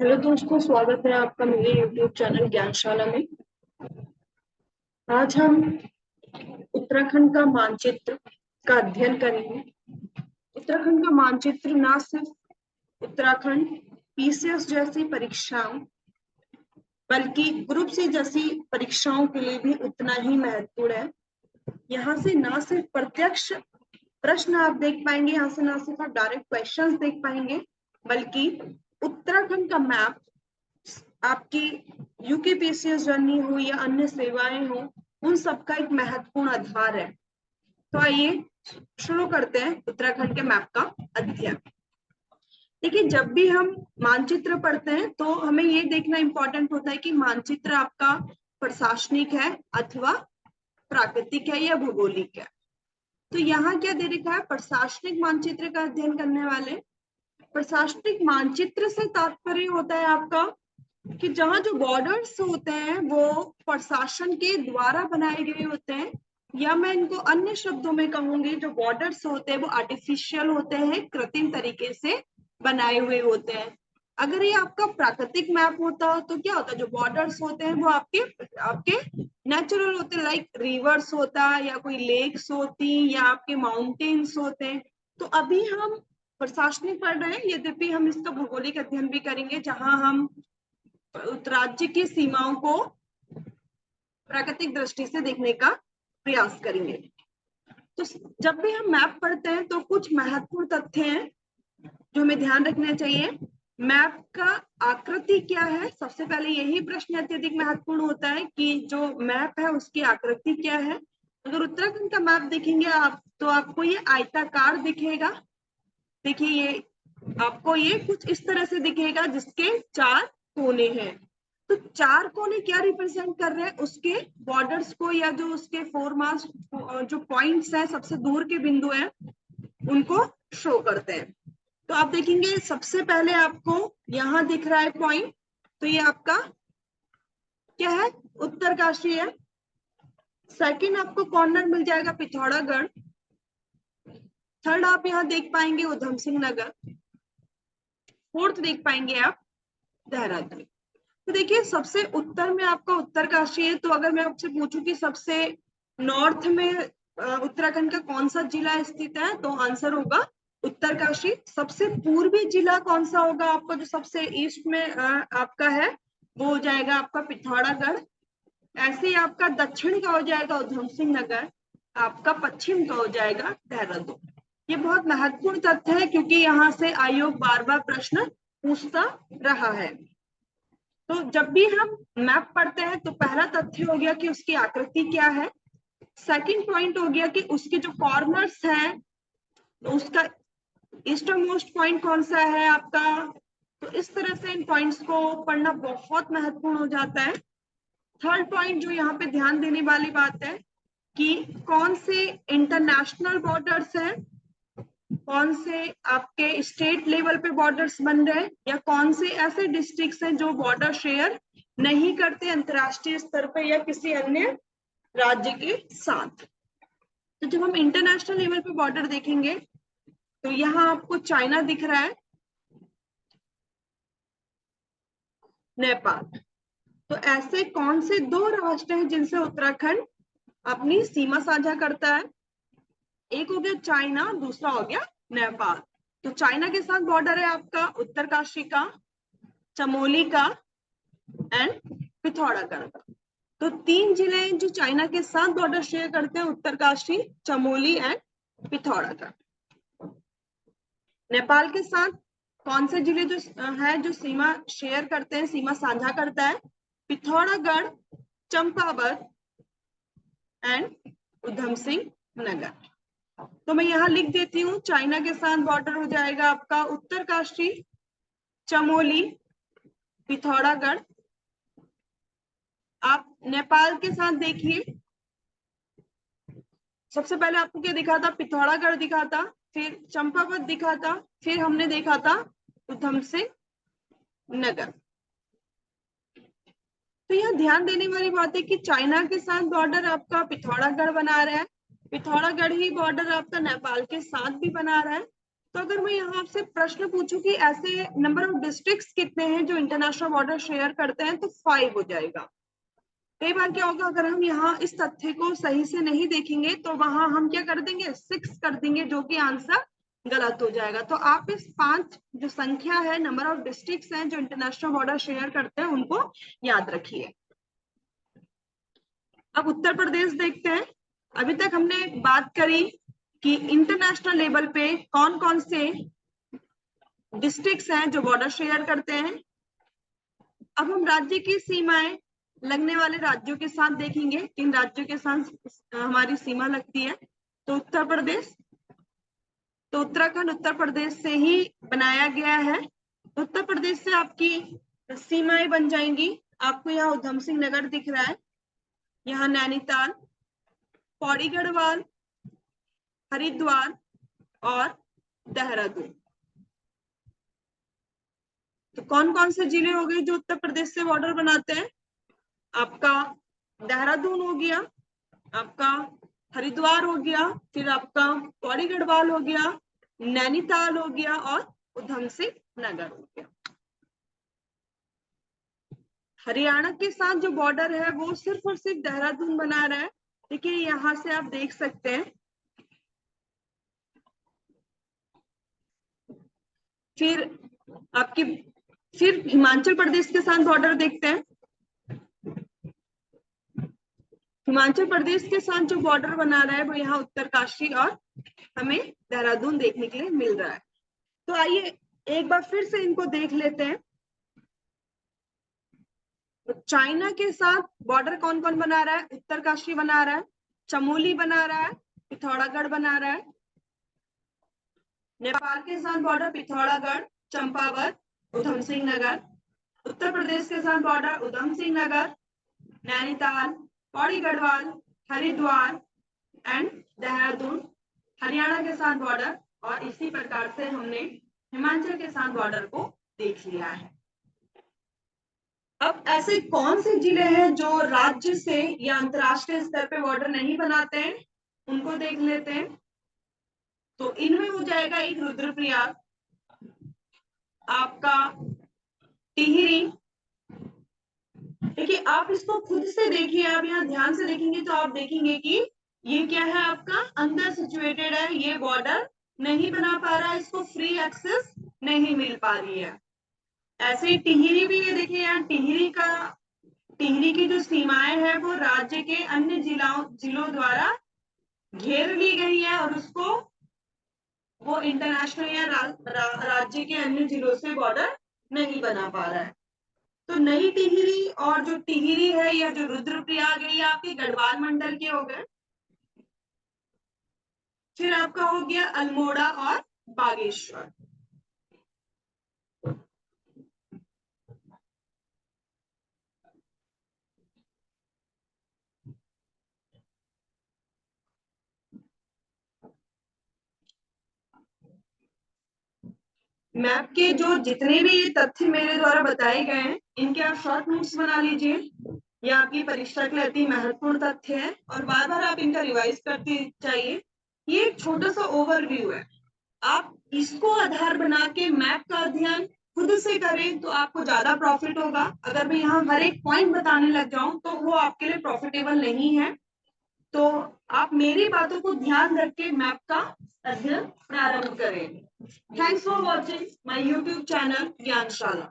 Hello दोस्तों, स्वागत है आपका मेरे YouTube चैनल ज्ञानशाला में। आज हम उत्तराखंड का मानचित्र का अध्ययन करेंगे। उत्तराखंड का मानचित्र न सिर्फ उत्तराखंड पीसीएस जैसी परीक्षाओं बल्कि ग्रुप सी जैसी परीक्षाओं के लिए भी उतना ही महत्वपूर्ण है। यहाँ से न सिर्फ प्रत्यक्ष प्रश्न आप देख पाएंगे, यहाँ से न सिर्फ आप डायरेक्ट क्वेश्चंस देख पाएंगे, बल्कि उत्तराखंड का मैप आपकी यूकेपीसीएस जर्नी हो या अन्य सेवाएं हो, उन सबका एक महत्वपूर्ण आधार है। तो आइए शुरू करते हैं उत्तराखंड के मैप का अध्ययन। देखिए, जब भी हम मानचित्र पढ़ते हैं तो हमें ये देखना इंपॉर्टेंट होता है कि मानचित्र आपका प्रशासनिक है अथवा प्राकृतिक है या भौगोलिक है। तो यहाँ क्या दे रखा है? प्रशासनिक मानचित्र का अध्ययन करने वाले। प्रशासनिक मानचित्र से तात्पर्य होता है आपका कि जहां जो बॉर्डर्स होते हैं वो प्रशासन के द्वारा बनाए गए होते हैं, या मैं इनको अन्य शब्दों में कहूंगी, जो बॉर्डर्स होते हैं वो आर्टिफिशियल होते हैं, कृत्रिम तरीके से बनाए हुए होते हैं। अगर ये आपका प्राकृतिक मैप होता तो क्या होता? जो बॉर्डर्स होते हैं वो आपके आपके नेचुरल होते, लाइक रिवर्स होता या कोई लेक्स होती या आपके माउंटेन्स होते हैं। तो अभी हम प्रशासनिक पढ़ रहे हैं, यद्यपि हम इसका भौगोलिक अध्ययन भी करेंगे, जहां हम राज्य की सीमाओं को प्राकृतिक दृष्टि से देखने का प्रयास करेंगे। तो जब भी हम मैप पढ़ते हैं तो कुछ महत्वपूर्ण तथ्य हैं जो हमें ध्यान रखना चाहिए। मैप का आकृति क्या है? सबसे पहले यही प्रश्न अत्यधिक महत्वपूर्ण होता है कि जो मैप है उसकी आकृति क्या है। अगर उत्तराखंड का मैप देखेंगे आप तो आपको ये आयताकार दिखेगा। देखिए, ये आपको ये कुछ इस तरह से दिखेगा जिसके 4 कोने हैं। तो 4 कोने क्या रिप्रेजेंट कर रहे हैं? उसके बॉर्डर्स को, या जो उसके फोरमास्ट जो पॉइंट्स हैं, सबसे दूर के बिंदु हैं, उनको शो करते हैं। तो आप देखेंगे सबसे पहले आपको यहाँ दिख रहा है पॉइंट, तो ये आपका क्या है? उत्तरकाशी है। सेकंड आपको कॉर्नर मिल जाएगा पिथौरागढ़। थर्ड आप यहाँ देख पाएंगे उधम सिंह नगर। फोर्थ देख पाएंगे आप देहरादून। तो देखिए, सबसे उत्तर में आपका उत्तरकाशी है। तो अगर मैं आपसे पूछूं कि सबसे नॉर्थ में उत्तराखंड का कौन सा जिला स्थित है, तो आंसर होगा उत्तरकाशी। सबसे पूर्वी जिला कौन सा होगा आपका? जो सबसे ईस्ट में आपका है वो हो जाएगा आपका पिथौरागढ़। ऐसे ही आपका दक्षिण का हो जाएगा उधम सिंह नगर, आपका पश्चिम का हो जाएगा देहरादून। ये बहुत महत्वपूर्ण तथ्य है क्योंकि यहाँ से आयोग बार बार प्रश्न पूछता रहा है। तो जब भी हम मैप पढ़ते हैं तो पहला तथ्य हो गया कि उसकी आकृति क्या है। सेकंड पॉइंट हो गया कि उसके जो कॉर्नर्स हैं, उसका ईस्टर्न मोस्ट पॉइंट कौन सा है आपका। तो इस तरह से इन पॉइंट्स को पढ़ना बहुत महत्वपूर्ण हो जाता है। थर्ड पॉइंट जो यहाँ पे ध्यान देने वाली बात है कि कौन से इंटरनेशनल बॉर्डर्स हैं, कौन से आपके स्टेट लेवल पे बॉर्डर्स बन रहे हैं, या कौन से ऐसे डिस्ट्रिक्ट्स हैं जो बॉर्डर शेयर नहीं करते अंतरराष्ट्रीय स्तर पे या किसी अन्य राज्य के साथ। तो जब हम इंटरनेशनल लेवल पे बॉर्डर देखेंगे तो यहाँ आपको चाइना दिख रहा है, नेपाल। तो ऐसे कौन से 2 राष्ट्र हैं जिनसे उत्तराखंड अपनी सीमा साझा करता है? एक हो गया चाइना, दूसरा हो गया नेपाल। तो चाइना के साथ बॉर्डर है आपका उत्तरकाशी का, चमोली का एंड पिथौरागढ़ का। तो 3 जिले जो चाइना के साथ बॉर्डर शेयर करते हैं, उत्तरकाशी, चमोली एंड पिथौरागढ़। नेपाल के साथ कौन से जिले जो है जो सीमा शेयर करते हैं, सीमा साझा करता है? पिथौरागढ़, चंपावत एंड उधम सिंह नगर। तो मैं यहाँ लिख देती हूँ, चाइना के साथ बॉर्डर हो जाएगा आपका उत्तरकाशी, चमोली, पिथौरागढ़। आप नेपाल के साथ देखिए, सबसे पहले आपको क्या दिखा था? पिथौरागढ़ दिखा था, फिर चंपावत दिखा था, फिर हमने देखा था उधम सिंह नगर। तो यह ध्यान देने वाली बात है कि चाइना के साथ बॉर्डर आपका पिथौरागढ़ बना रहा है, पिथौरागढ़ ही बॉर्डर आपका नेपाल के साथ भी बना रहा है। तो अगर मैं यहाँ आपसे प्रश्न पूछूं कि ऐसे नंबर ऑफ डिस्ट्रिक्ट्स कितने हैं जो इंटरनेशनल बॉर्डर शेयर करते हैं, तो 5 हो जाएगा। कई बार क्या होगा, अगर हम यहाँ इस तथ्य को सही से नहीं देखेंगे तो वहां हम क्या कर देंगे, 6 कर देंगे, जो कि आंसर गलत हो जाएगा। तो आप इस 5 जो संख्या है, नंबर ऑफ डिस्ट्रिक्ट्स हैं जो इंटरनेशनल बॉर्डर शेयर करते हैं, उनको याद रखिए। अब उत्तर प्रदेश देखते हैं। अभी तक हमने बात करी कि इंटरनेशनल लेवल पे कौन कौन से डिस्ट्रिक्ट्स हैं जो बॉर्डर शेयर करते हैं। अब हम राज्य की सीमाएं लगने वाले राज्यों के साथ देखेंगे, किन राज्यों के साथ हमारी सीमा लगती है। तो उत्तर प्रदेश, तो उत्तराखंड उत्तर प्रदेश से ही बनाया गया है। उत्तर प्रदेश से आपकी सीमाएं बन जाएंगी। आपको यहाँ उधम सिंह नगर दिख रहा है, यहाँ नैनीताल, पौड़ी गढ़वाल, हरिद्वार और देहरादून। तो कौन कौन से जिले हो गए जो उत्तर प्रदेश से बॉर्डर बनाते हैं? आपका देहरादून हो गया, आपका हरिद्वार हो गया, फिर आपका पौड़ी गढ़वाल हो गया, नैनीताल हो गया और उधम सिंह नगर हो गया। हरियाणा के साथ जो बॉर्डर है वो सिर्फ और सिर्फ देहरादून बना रहा है। देखिए यहां से आप देख सकते हैं। फिर आपकी फिर हिमाचल प्रदेश के साथ बॉर्डर देखते हैं। हिमाचल प्रदेश के साथ जो बॉर्डर बना रहा है वो यहाँ उत्तरकाशी और हमें देहरादून देखने के लिए मिल रहा है। तो आइए एक बार फिर से इनको देख लेते हैं। तो चाइना के साथ बॉर्डर कौन कौन बना रहा है? उत्तरकाशी बना रहा है, चमोली बना रहा है, पिथौरागढ़ बना रहा है। नेपाल के साथ बॉर्डर पिथौरागढ़, चंपावत, उधम सिंह नगर। उत्तर प्रदेश के साथ बॉर्डर उधम सिंह नगर, नैनीताल, पौड़ी गढ़वाल, हरिद्वार एंड देहरादून। हरियाणा के साथ बॉर्डर, और इसी प्रकार से हमने हिमाचल के साथ बॉर्डर को देख लिया है। अब ऐसे कौन से जिले हैं जो राज्य से या अंतरराष्ट्रीय स्तर पे बॉर्डर नहीं बनाते हैं, उनको देख लेते हैं। तो इनमें हो जाएगा एक रुद्रप्रयाग, आपका टिहरी। देखिए आप इसको खुद से देखिए, आप यहाँ ध्यान से देखेंगे तो आप देखेंगे कि ये क्या है, आपका अंदर सिचुएटेड है, ये बॉर्डर नहीं बना पा रहा है, इसको फ्री एक्सेस नहीं मिल पा रही है। ऐसे ही टिहरी भी, ये देखिए यहाँ टिहरी की जो सीमाएं है वो राज्य के अन्य जिलों द्वारा घेर ली गई है और उसको वो इंटरनेशनल या राज्य के अन्य जिलों से बॉर्डर नहीं बना पा रहा है। तो नई टिहरी और जो टिहरी है या जो रुद्रप्रयाग है, ये आपके गढ़वाल मंडल के हो गए। फिर आपका हो गया अल्मोड़ा और बागेश्वर। मैप के जो जितने भी तथ्य मेरे द्वारा बताए गए हैं, इनके आप शॉर्ट नोट्स बना लीजिए। ये आपकी परीक्षा के लिए अति महत्वपूर्ण तथ्य है और बार बार आप इनका रिवाइज करते जाइए। ये एक छोटा सा ओवरव्यू है, आप इसको आधार बना के मैप का अध्ययन खुद से करें तो आपको ज्यादा प्रॉफिट होगा। अगर मैं यहाँ हर एक पॉइंट बताने लग जाऊं तो वो आपके लिए प्रॉफिटेबल नहीं है। तो आप मेरी बातों को ध्यान रख के मैप का अध्ययन प्रारंभ करें। Thanks for watching my YouTube channel Gyanashala.